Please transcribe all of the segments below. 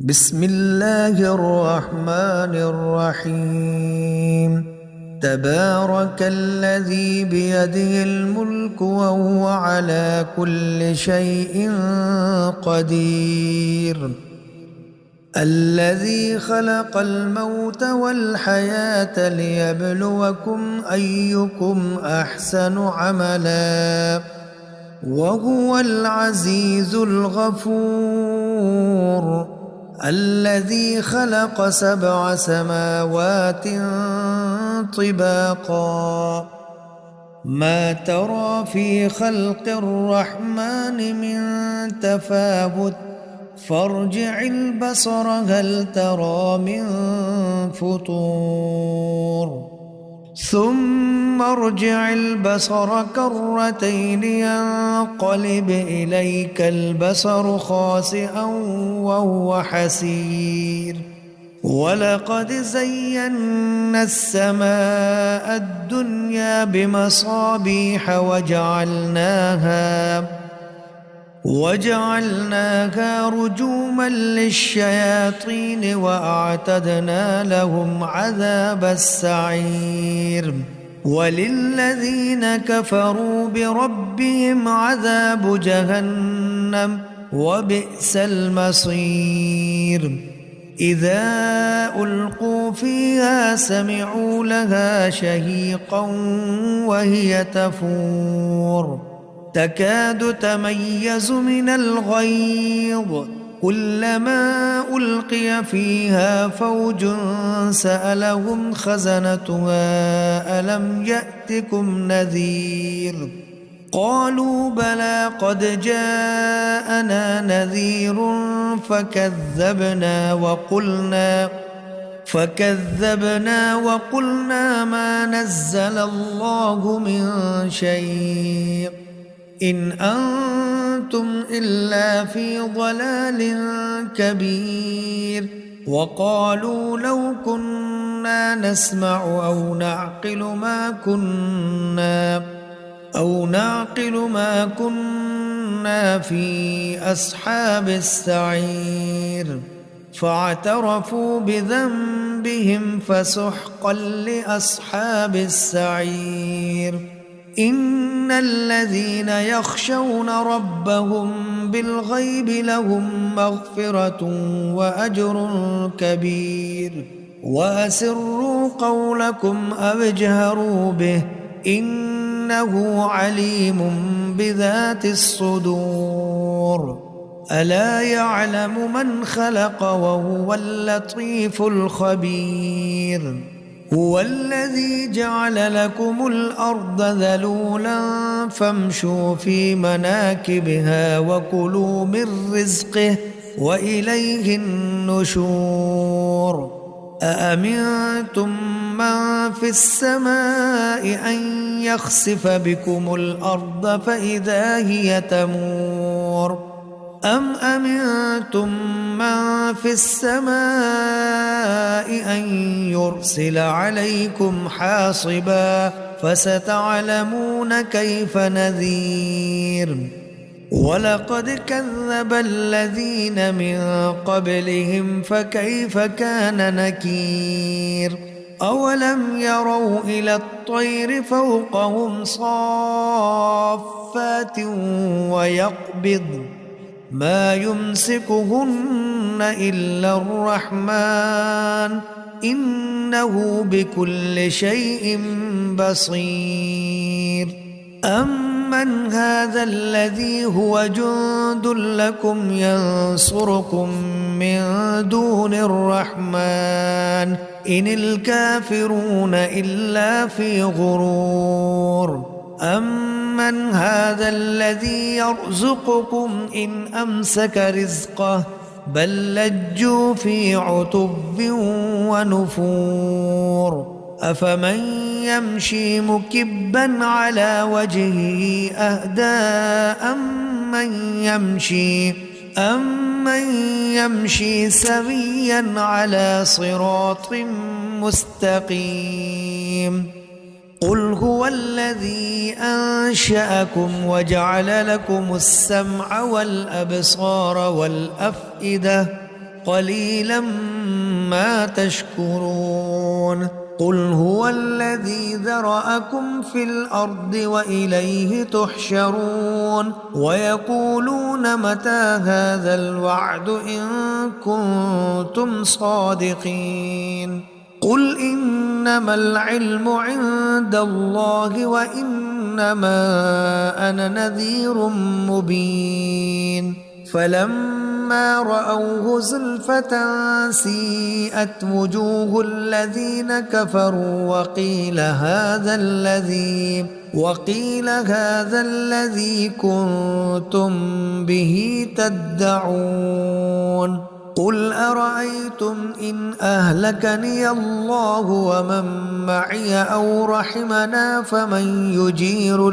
بسم الله الرحمن الرحيم. تبارك الذي بيده الملك وهو على كل شيء قدير. الذي خلق الموت والحياة ليبلوكم أيكم أحسن عملا وهو العزيز الغفور. الذي خلق 7 سماوات طباقا ما ترى في خلق الرحمن من تفاوت فارجع البصر هل ترى من فطور ثم ارجع البصر كرتين ينقلب إليك البصر خاسئا وهو حسير. ولقد زينا السماء الدنيا بمصابيح وجعلناها رجوما للشياطين وأعتدنا لهم عذاب السعير. وللذين كفروا بربهم عذاب جهنم وبئس المصير. إذا ألقوا فيها سمعوا لها شهيقا وهي تفور تكاد تميز من الغيظ كلما ألقي فيها فوج سألهم خزنتها ألم يأتكم نذير قالوا بلى قد جاءنا نذير فكذبنا وقلنا ما نزل الله من شيء إن أنتم إلا في ضلال كبير. وقالوا لو كنا نسمع أو نعقل ما كنا في أصحاب السعير فاعترفوا بذنبهم فسحقا لأصحاب السعير. إن الذين يخشون ربهم بالغيب لهم مغفرة وأجر كبير. وأسروا قولكم أو اجهروا به إنه عليم بذات الصدور. ألا يعلم من خلق وهو اللطيف الخبير. هو الذي جعل لكم الأرض ذلولا فامشوا في مناكبها وكلوا من رزقه وإليه النشور. أأمنتم من في السماء أن يخسف بكم الأرض فإذا هي تمور أم أمنتم من في السماء أن يرسل عليكم حاصبا فستعلمون كيف نذير. ولقد كذب الذين من قبلهم فكيف كان نكير. أولم يروا إلى الطير فوقهم صافات ويقبض ما يمسكهن إلا الرحمن إنه بكل شيء بصير. أمن هذا الذي هو جند لكم ينصركم من دون الرحمن إن الكافرون إلا في غرور. أمن هذا الذي يرزقكم إن أمسك رزقه بل لجوا في عتب ونفور. أفمن يمشي مكبا على وجهه أهدى أمن يمشي سويا على صراط مستقيم. قل هو الذي أنشأكم وجعل لكم السمع والأبصار والأفئدة قليلا ما تشكرون قل هو الذي ذرأكم في الأرض وإليه تحشرون ويقولون متى هذا الوعد إن كنتم صادقين قل إنما العلم عند الله وإنما أنا نذير مبين فلما رأوه زلفة سيئت وجوه الذين كفروا وقيل هذا الذي كنتم به تدعون قل أرأيتم إن أهلكني الله ومن معي أو رحمنا فمن يجير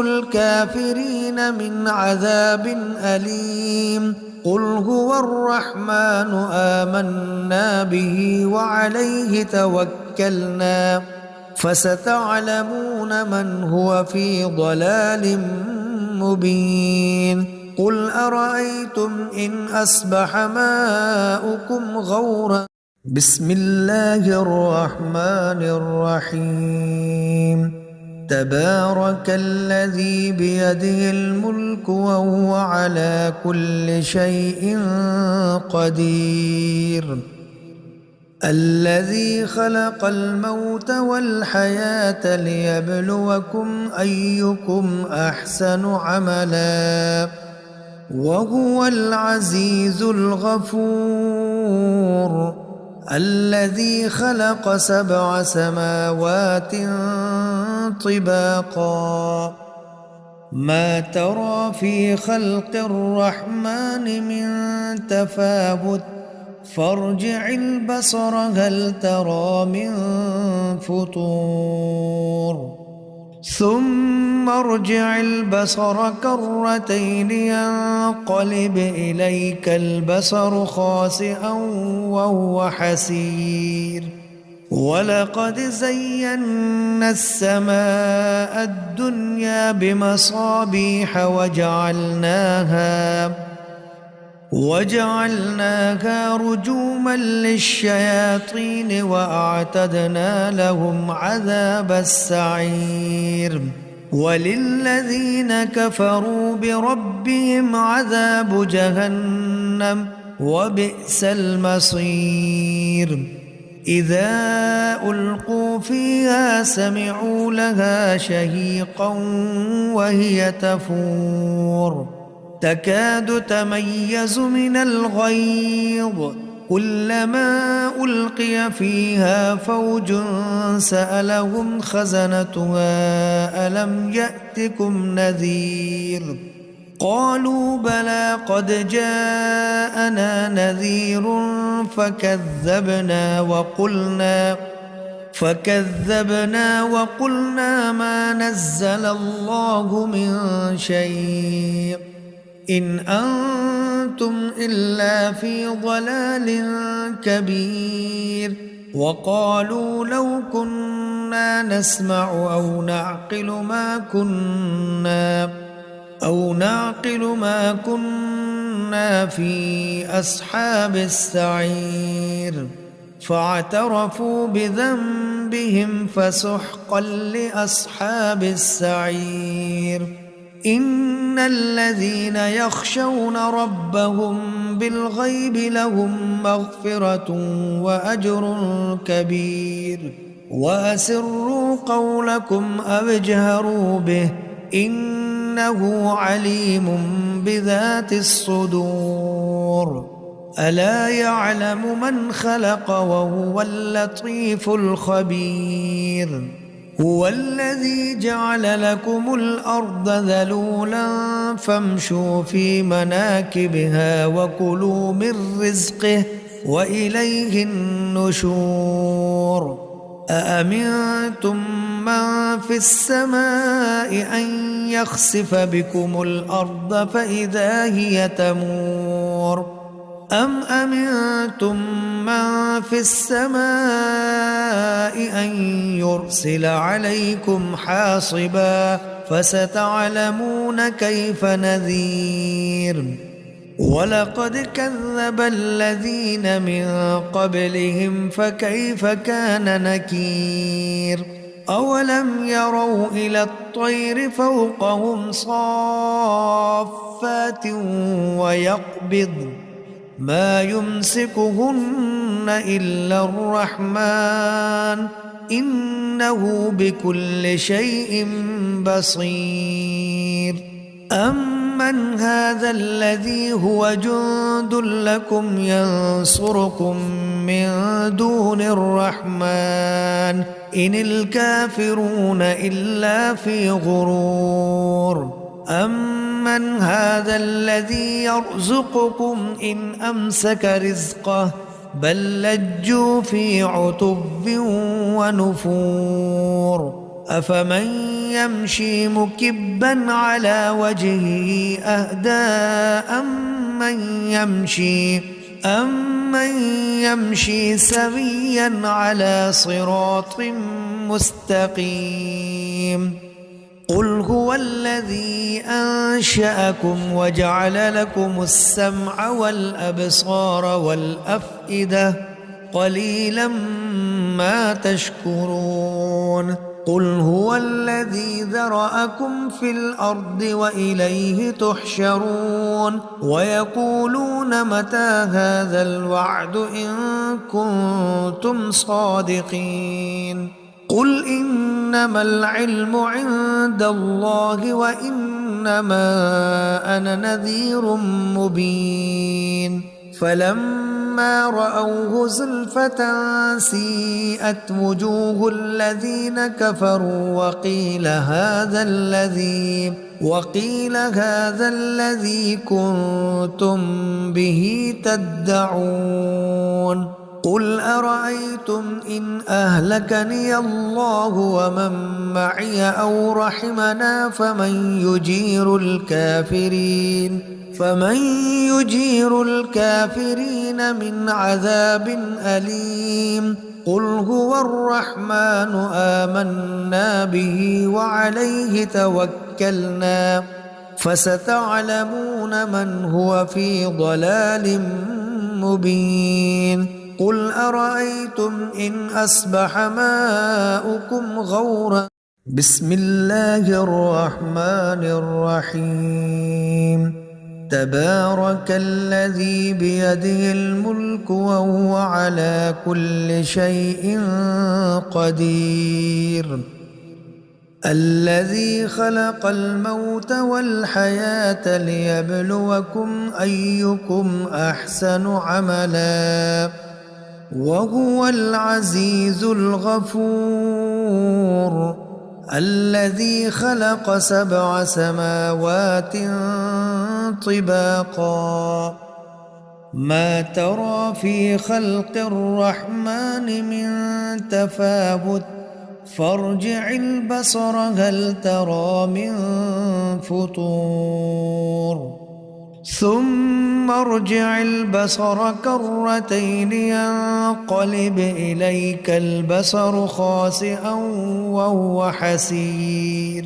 الكافرين من عذاب أليم قل هو الرحمن آمنا به وعليه توكلنا فستعلمون من هو في ضلال مبين قل أرأيتم إن أصبح ماؤكم غورا بسم الله الرحمن الرحيم تبارك الذي بيده الملك وهو على كل شيء قدير الذي خلق الموت والحياة ليبلوكم أيكم أحسن عملا وهو العزيز الغفور الذي خلق 7 سماوات طباقا ما ترى في خلق الرحمن من تفاوت فارجع البصر هل ترى من فطور ثم ارجع البصر كرتين ينقلب إليك البصر خاسئا وهو حسير ولقد زينا السماء الدنيا بمصابيح وجعلناها رجوما للشياطين وأعتدنا لهم عذاب السعير وللذين كفروا بربهم عذاب جهنم وبئس المصير إذا ألقوا فيها سمعوا لها شهيقا وهي تفور تكاد تميز من الغيظ كلما ألقي فيها فوج سألهم خزنتها ألم يأتكم نذير قالوا بلى قد جاءنا نذير فكذبنا وقلنا ما نزل الله من شيء إن أنتم إلا في ضلال كبير وقالوا لو كنا نسمع أو نعقل ما كنا في أصحاب السعير فاعترفوا بذنبهم فسحقا لأصحاب السعير إن الذين يخشون ربهم بالغيب لهم مغفرة وأجر كبير وأسروا قولكم أو اجهروا به إنه عليم بذات الصدور ألا يعلم من خلق وهو اللطيف الخبير هو الذي جعل لكم الأرض ذلولا فامشوا في مناكبها وكلوا من رزقه وإليه النشور أأمنتم من في السماء أن يخسف بكم الأرض فإذا هي تمور أم أمنتم من في السماء أن يرسل عليكم حاصبا فستعلمون كيف نذير ولقد كذب الذين من قبلهم فكيف كان نكير أولم يروا إلى الطير فوقهم صافات ويقبض ما يمسكهن إلا الرحمن إنه بكل شيء بصير أمن هذا الذي هو جند لكم ينصركم من دون الرحمن إن الكافرون إلا في غرور أمن هذا الذي يرزقكم إن أمسك رزقه بل لجوا في عتب ونفور أفمن يمشي مكبا على وجهه أهدى أمن يمشي سويا على صراط مستقيم قل هو الذي أنشأكم وجعل لكم السمع والأبصار والأفئدة قليلا ما تشكرون قل هو الذي ذرأكم في الأرض وإليه تحشرون ويقولون متى هذا الوعد إن كنتم صادقين قل إنما العلم عند الله وإنما أنا نذير مبين فلما رأوه زلفة سيئت وجوه الذين كفروا وقيل هذا الذي كنتم به تدعون قل أرأيتم إن أهلكني الله ومن معي أو رحمنا فمن يجير الكافرين من عذاب أليم قل هو الرحمن آمنا به وعليه توكلنا فستعلمون من هو في ضلال مبين قل أرأيتم إن أصبح ماؤكم غورا بسم الله الرحمن الرحيم تبارك الذي بيده الملك وهو على كل شيء قدير الذي خلق الموت والحياة ليبلوكم أيكم أحسن عملا وهو العزيز الغفور الذي خلق 7 سماوات طباقا ما ترى في خلق الرحمن من تفاوت فارجع البصر هل ترى من فطور ثم ارجع البصر كرتين ينقلب إليك البصر خاسئا وهو حسير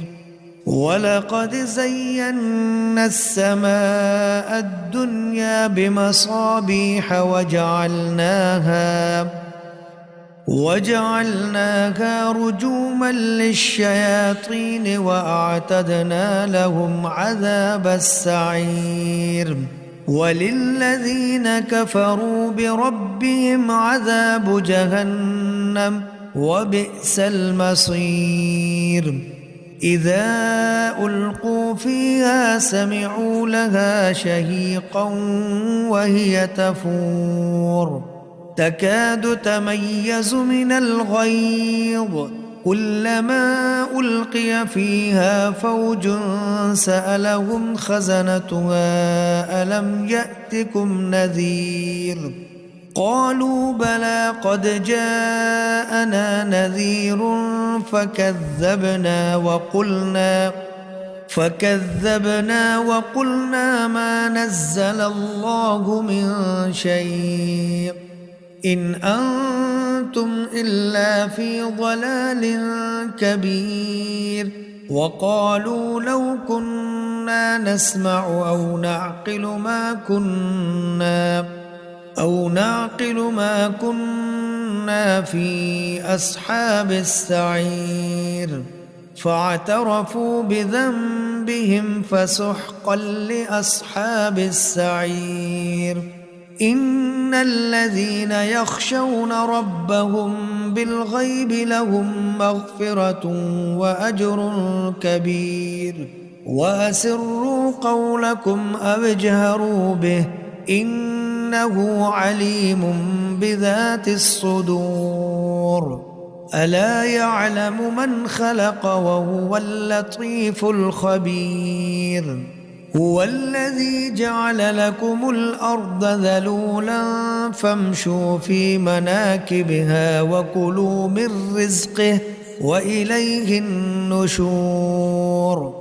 ولقد زينا السماء الدنيا بمصابيح وجعلناها رجوما للشياطين وأعتدنا لهم عذاب السعير وللذين كفروا بربهم عذاب جهنم وبئس المصير إذا ألقوا فيها سمعوا لها شهيقا وهي تفور تكاد تميز من الغيظ كلما ألقي فيها فوج سألهم خزنتها ألم يأتكم نذير قالوا بلى قد جاءنا نذير فكذبنا وقلنا ما نزل الله من شيء إن أنتم إلا في ضلال كبير وقالوا لو كنا نسمع أو نعقل ما كنا في أصحاب السعير فاعترفوا بذنبهم فسحقا لأصحاب السعير إن الذين يخشون ربهم بالغيب لهم مغفرة وأجر كبير وأسروا قولكم أو اجهروا به إنه عليم بذات الصدور ألا يعلم من خلق وهو اللطيف الخبير هو الذي جعل لكم الأرض ذلولا فامشوا في مناكبها وكلوا من رزقه وإليه النشور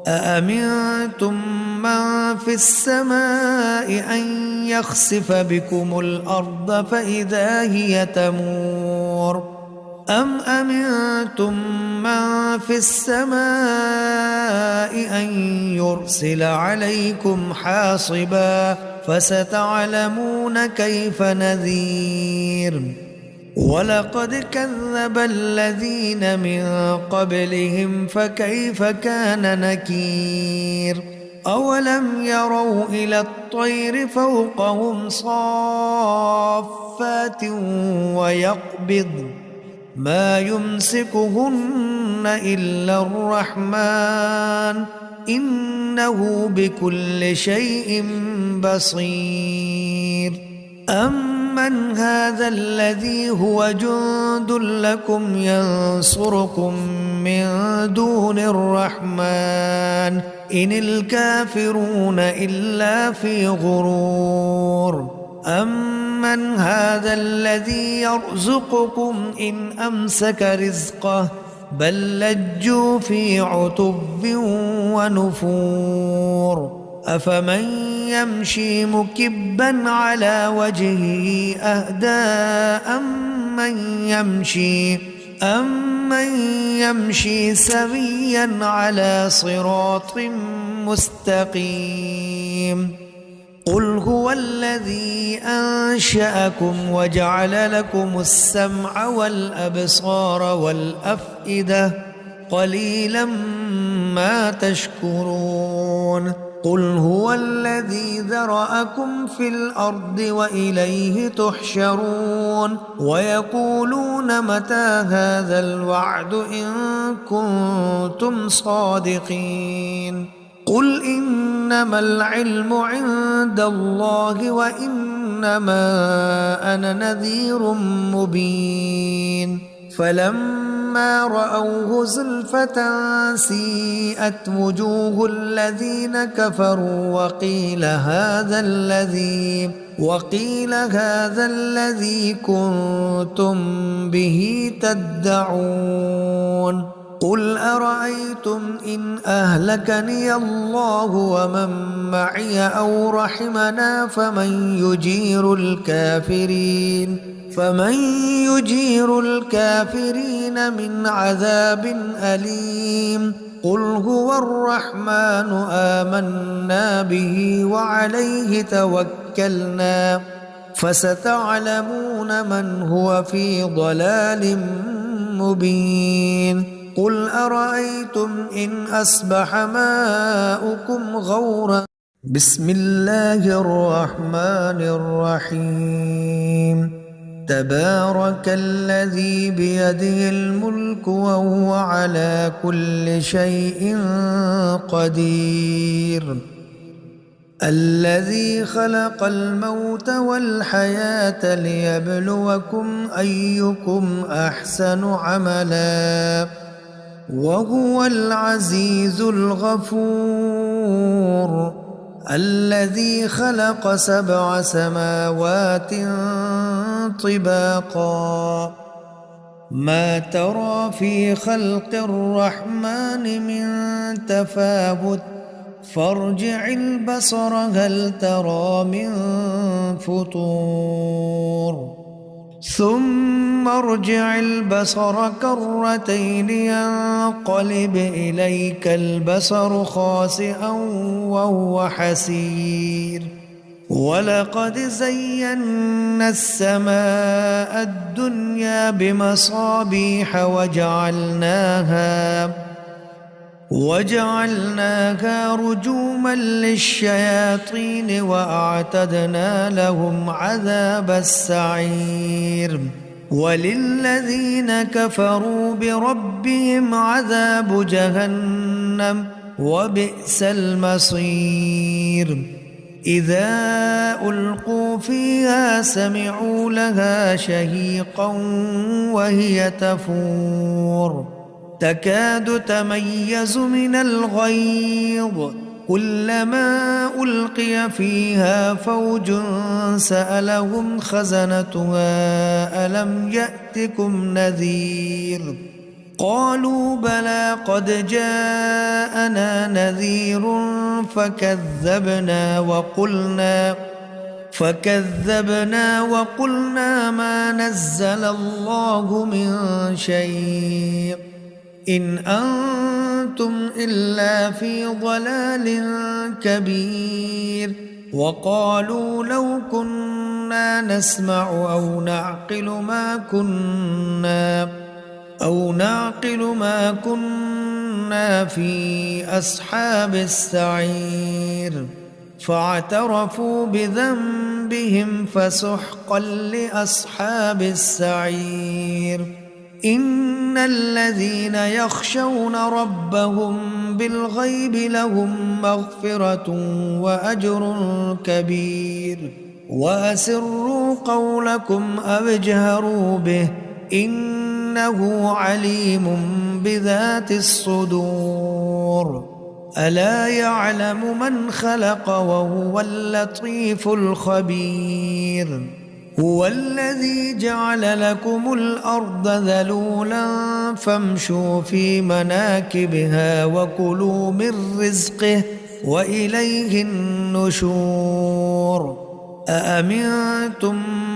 أأمنتم من في السماء أن يخسف بكم الأرض فإذا هي تمور أم أمنتم من في السماء أن يرسل عليكم حاصبا فستعلمون كيف نذير ولقد كذب الذين من قبلهم فكيف كان نكير أولم يروا إلى الطير فوقهم صافات ويقبض ما يمسكهن إلا الرحمن إنه بكل شيء بصير أمن هذا الذي هو جند لكم ينصركم من دون الرحمن إن الكافرون إلا في غرور أمن هذا الذي يرزقكم إن أمسك رزقه بل لجوا في عتب ونفور أفمن يمشي مكبا على وجهه أهدى أمن يمشي سويا على صراط مستقيم قل هو الذي أنشأكم وجعل لكم السمع والأبصار والأفئدة قليلا ما تشكرون قل هو الذي ذرأكم في الأرض وإليه تحشرون ويقولون متى هذا الوعد إن كنتم صادقين قل إنما العلم عند الله وإنما أنا نذير مبين فلما رأوه زلفة سيئت وجوه الذين كفروا وقيل هذا الذي كنتم به تدعون قل أرأيتم إن أهلكني الله ومن معي أو رحمنا فمن يجير الكافرين من عذاب أليم قل هو الرحمن آمنا به وعليه توكلنا فستعلمون من هو في ضلال مبين قل أرأيتم إن أصبح ماؤكم غورا بسم الله الرحمن الرحيم تبارك الذي بيده الملك وهو على كل شيء قدير الذي خلق الموت والحياة ليبلوكم أيكم أحسن عملا وهو العزيز الغفور الذي خلق 7 سماوات طباقا ما ترى في خلق الرحمن من تفاوت فارجع البصر هل ترى من فطور ثم ارجع البصر كرتين ينقلب إليك البصر خاسئا وهو حسير ولقد زينا السماء الدنيا بمصابيح وجعلناها رجوما للشياطين وأعتدنا لهم عذاب السعير وللذين كفروا بربهم عذاب جهنم وبئس المصير إذا ألقوا فيها سمعوا لها شهيقا وهي تفور تكاد تميز من الغيظ كلما ألقي فيها فوج سألهم خزنتها ألم يأتكم نذير قالوا بلى قد جاءنا نذير فكذبنا وقلنا ما نزل الله من شيء إن أنتم إلا في ضلال كبير وقالوا لو كنا نسمع أو نعقل ما كنا في أصحاب السعير فاعترفوا بذنبهم فسحقا لأصحاب السعير إن الذين يخشون ربهم بالغيب لهم مغفرة وأجر كبير وأسروا قولكم أو اجهروا به إنه عليم بذات الصدور ألا يعلم من خلق وهو اللطيف الخبير هو الذي جعل لكم الأرض ذلولا فامشوا في مناكبها وكلوا من رزقه وإليه النشور أأمنتم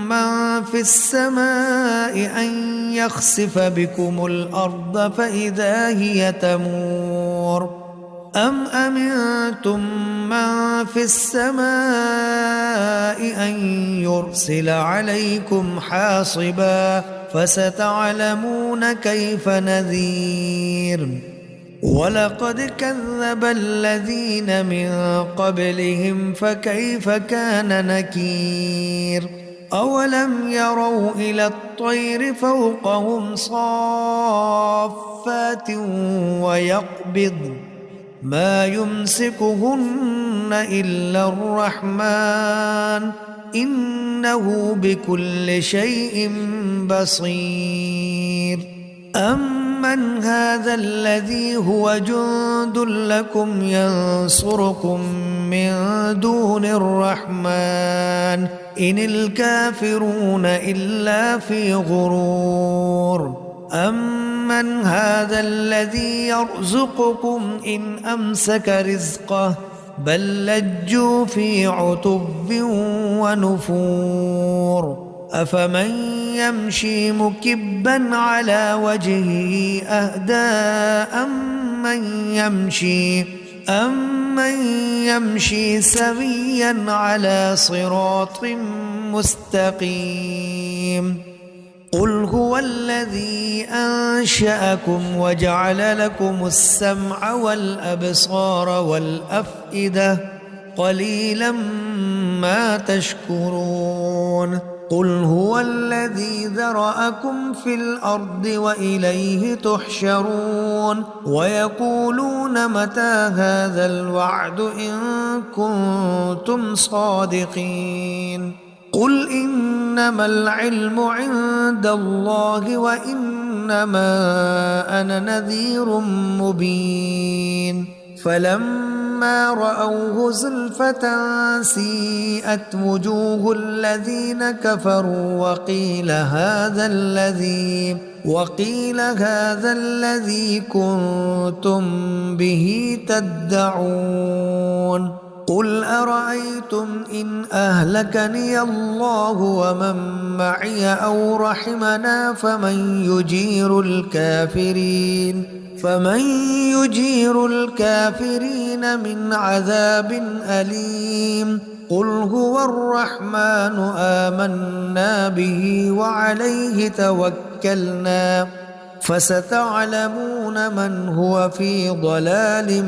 من في السماء أن يخسف بكم الأرض فإذا هي تمور أم أمنتم من في السماء أن يرسل عليكم حاصبا فستعلمون كيف نذير ولقد كذب الذين من قبلهم فكيف كان نكير أولم يروا إلى الطير فوقهم صافات ويقبضن ما يمسكهن إلا الرحمن إنه بكل شيء بصير أمن هذا الذي هو جند لكم ينصركم من دون الرحمن إن الكافرون إلا في غرور أمن هذا الذي يرزقكم إن أمسك رزقه بل لجوا في عتب ونفور أفمن يمشي مكبا على وجهه أهدى أمن يمشي سويا على صراط مستقيم قل هو الذي أنشأكم وجعل لكم السمع والأبصار والأفئدة قليلا ما تشكرون قل هو الذي ذرأكم في الأرض وإليه تحشرون ويقولون متى هذا الوعد إن كنتم صادقين قل إنما العلم عند الله وإنما أنا نذير مبين فلما رأوه زلفة سيئت وجوه الذين كفروا وقيل هذا الذي كنتم به تدعون قل أرأيتم إن أهلكني الله ومن معي أو رحمنا فمن يجير الكافرين من عذاب أليم قل هو الرحمن آمنا به وعليه توكلنا فستعلمون من هو في ضلال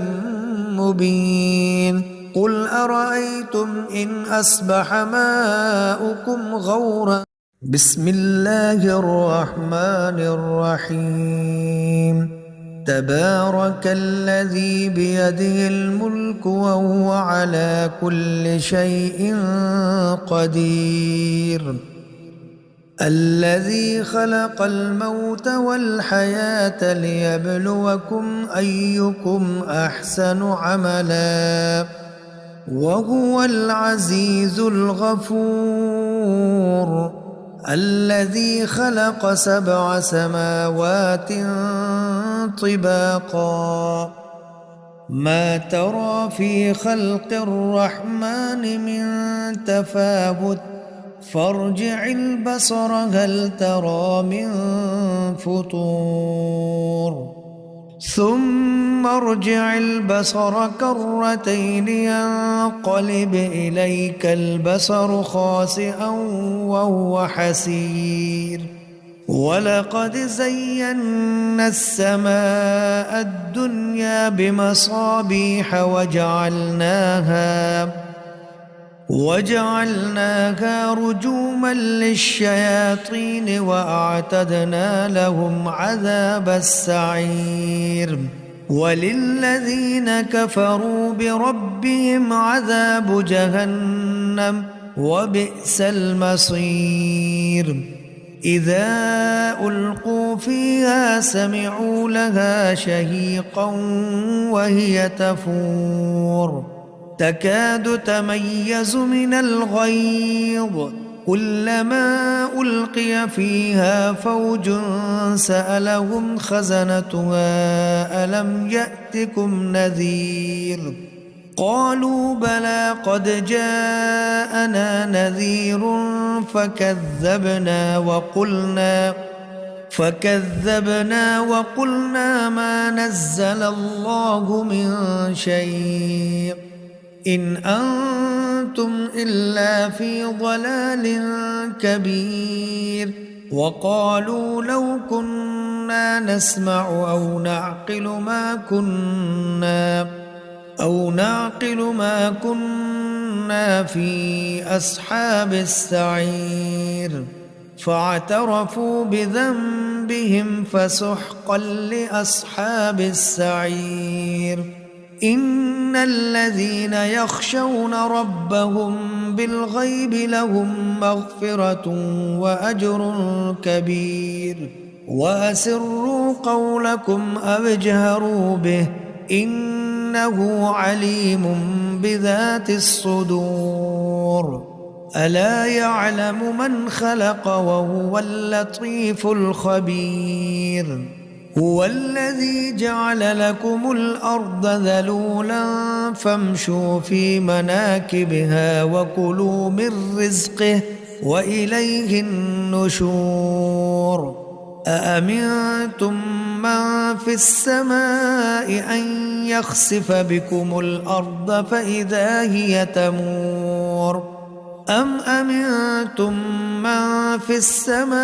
مبين قل أرأيتم إن أصبح ماؤكم غورا بسم الله الرحمن الرحيم تبارك الذي بيده الملك وهو على كل شيء قدير الذي خلق الموت والحياة ليبلوكم أيكم أحسن عملا وهو العزيز الغفور الذي خلق 7 سماوات طباقا ما ترى في خلق الرحمن من تفاوت فارجع البصر هل ترى من فطور ثم ارجع البصر كرتين ينقلب إليك البصر خاسئا وهو حسير ولقد زينا السماء الدنيا بمصابيح وجعلناها رجوما للشياطين وأعتدنا لهم عذاب السعير وللذين كفروا بربهم عذاب جهنم وبئس المصير إذا ألقوا فيها سمعوا لها شهيقا وهي تفور تكاد تميز من الغيظ كلما ألقي فيها فوج سألهم خزنتها ألم يأتكم نذير قالوا بلى قد جاءنا نذير فكذبنا وقلنا ما نزل الله من شيء إن أنتم إلا في ضلال كبير وقالوا لو كنا نسمع أو نعقل ما كنا في أصحاب السعير فاعترفوا بذنبهم فسحقا لأصحاب السعير إن الذين يخشون ربهم بالغيب لهم مغفرة وأجر كبير وأسروا قولكم أو اجهروا به إنه عليم بذات الصدور ألا يعلم من خلق وهو اللطيف الخبير هو الذي جعل لكم الأرض ذلولا فامشوا في مناكبها وكلوا من رزقه وإليه النشور أأمنتم من في السماء أن يخسف بكم الأرض فإذا هي تمور أم أمنتم من في السماء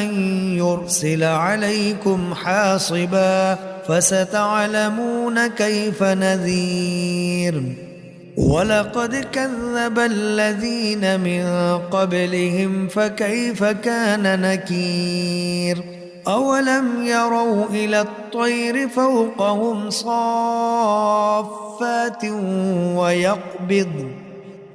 أن يرسل عليكم حاصبا فستعلمون كيف نذير ولقد كذب الذين من قبلهم فكيف كان نكير أولم يروا إلى الطير فوقهم صافات ويقبض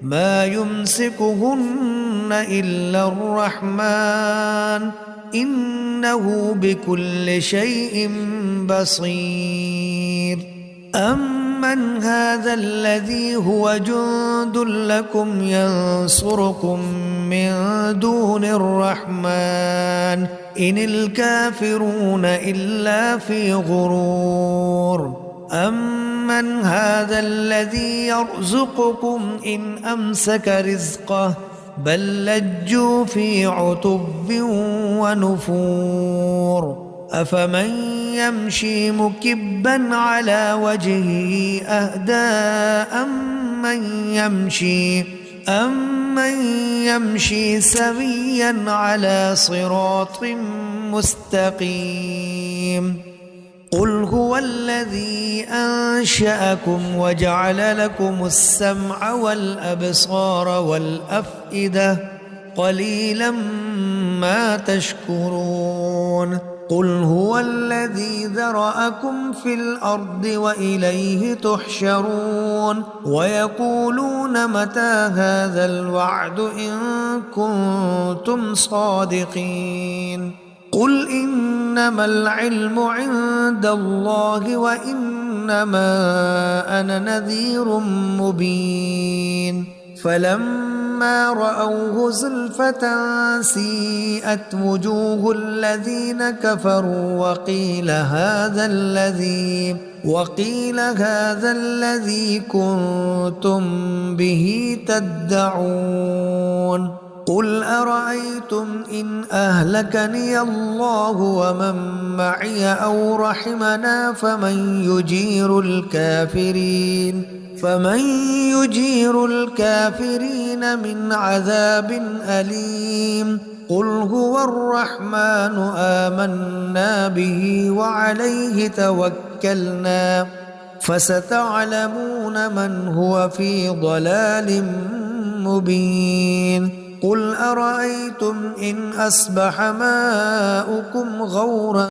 ما يمسكهن إلا الرحمن إنه بكل شيء بصير أمن هذا الذي هو جند لكم ينصركم من دون الرحمن إن الكافرون إلا في غرور أمن هذا الذي يرزقكم إن أمسك رزقه بل لجوا في عتب ونفور أفمن يمشي مكبا على وجهه أهدى أمن يمشي سويا على صراط مستقيم قل هو الذي أنشأكم وجعل لكم السمع والأبصار والأفئدة قليلا ما تشكرون قل هو الذي ذرأكم في الأرض وإليه تحشرون ويقولون متى هذا الوعد إن كنتم صادقين قل إنما العلم عند الله وإنما أنا نذير مبين فلما رأوه زلفة سيئت وجوه الذين كفروا وقيل هذا الذي كنتم به تدعون قل أرأيتم إن أهلكني الله ومن معي أو رحمنا فمن يجير الكافرين من عذاب أليم قل هو الرحمن آمنا به وعليه توكلنا فستعلمون من هو في ضلال مبين قل أرأيتم إن أصبح ماؤكم غورا